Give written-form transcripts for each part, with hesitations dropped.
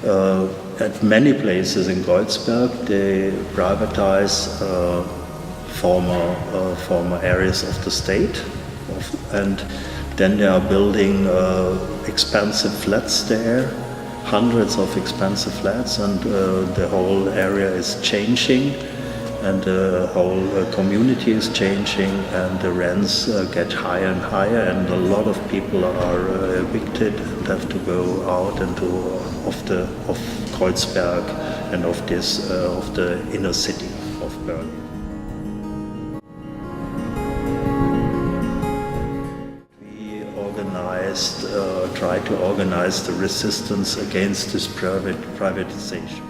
At many places in Kreuzberg, they privatize former areas of the state, and then they are building expensive flats there, hundreds of expensive flats, and the whole area is changing, and the whole community is changing, and the rents get higher and higher, and a lot of people are evicted and have to go out of Kreuzberg and of the inner city of Berlin. Try to organize the resistance against this privatization.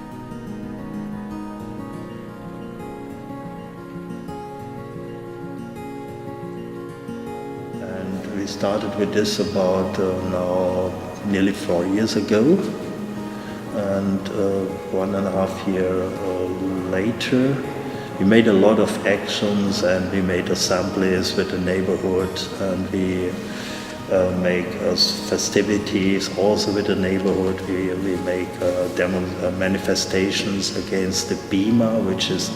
And we started with this about now nearly 4 years ago, and 1.5 years later we made a lot of actions, and we made assemblies with the neighborhood, and we make festivities also with the neighborhood. We make manifestations against the BIMA, which is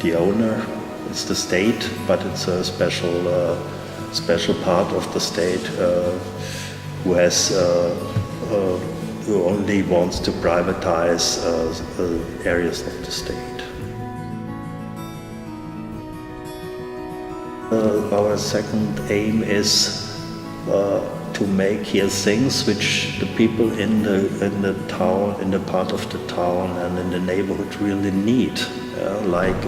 the owner. It's the state, but it's a special part of the state who only wants to privatize areas of the state. Our second aim is to make here things which the people in the town, in the part of the town and in the neighborhood really need, like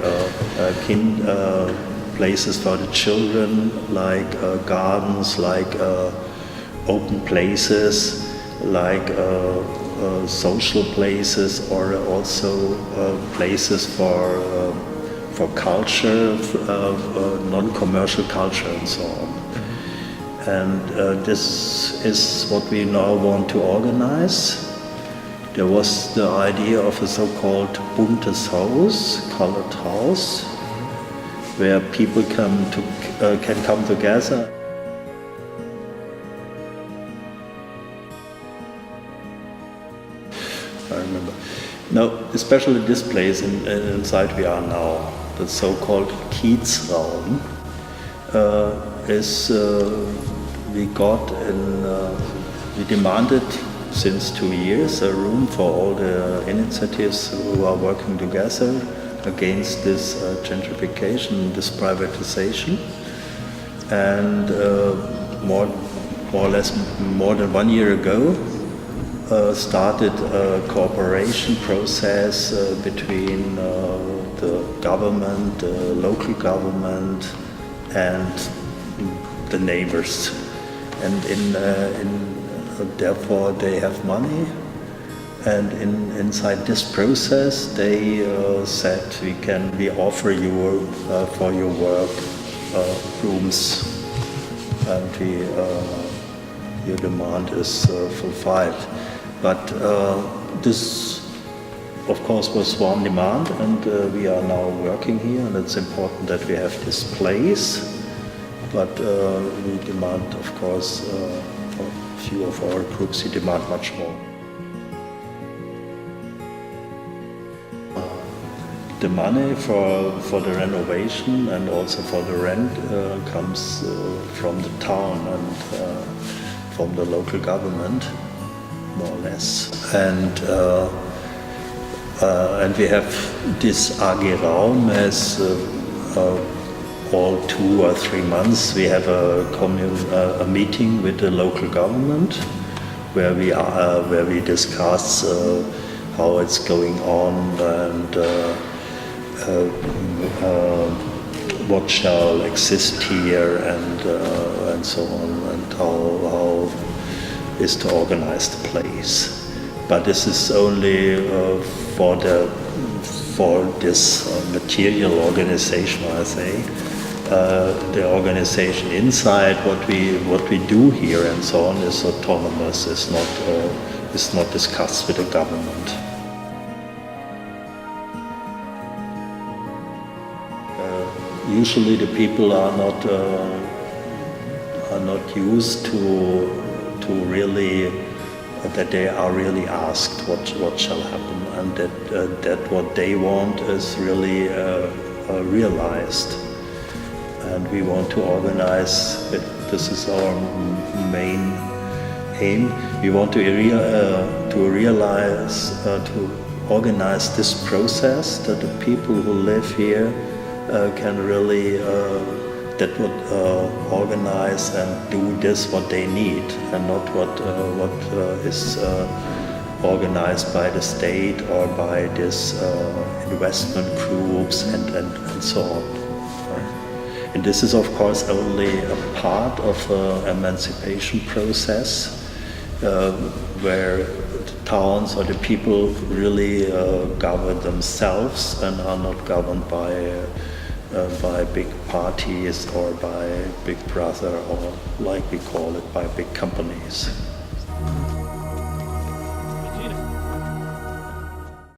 places for the children, like gardens, like open places, like social places, or also places for culture, non-commercial culture and so on. And this is what we now want to organize. There was the idea of a so-called buntes Haus, colored house, where people can come together. I remember. Now, especially this place inside we are now, the so-called Kiezraum, we demanded since 2 years a room for all the initiatives who are working together against this gentrification, this privatization. And more or less more than 1 year ago started a cooperation process between the government, the local government, and the neighbors, and therefore they have money, and inside this process they said we offer you for your work rooms, and your demand is fulfilled. But this of course was one demand, and we are now working here, and it's important that we have this place. But we demand, of course, for a few of our groups, we demand much more. The money for the renovation and also for the rent comes from the town and from the local government, more or less. And we have this AG Raum as all 2 or 3 months we have a meeting with the local government where we discuss how it's going on, and what shall exist here, and so on, and how is to organize the place. But this is only for this material organization, I say. The organization inside, what we do here and so on, is autonomous. Is not discussed with the government. Usually, the people are not used to really that they are really asked what shall happen, and that what they want is really realized. And we want to organize it. This is our main aim. We want to organize this process, that the people who live here can really that would organize and do this what they need, and not what is organized by the state or by this investment groups and so on. And this is of course only a part of the emancipation process, where the towns or the people really govern themselves and are not governed by big parties or by Big Brother, or like we call it, by big companies.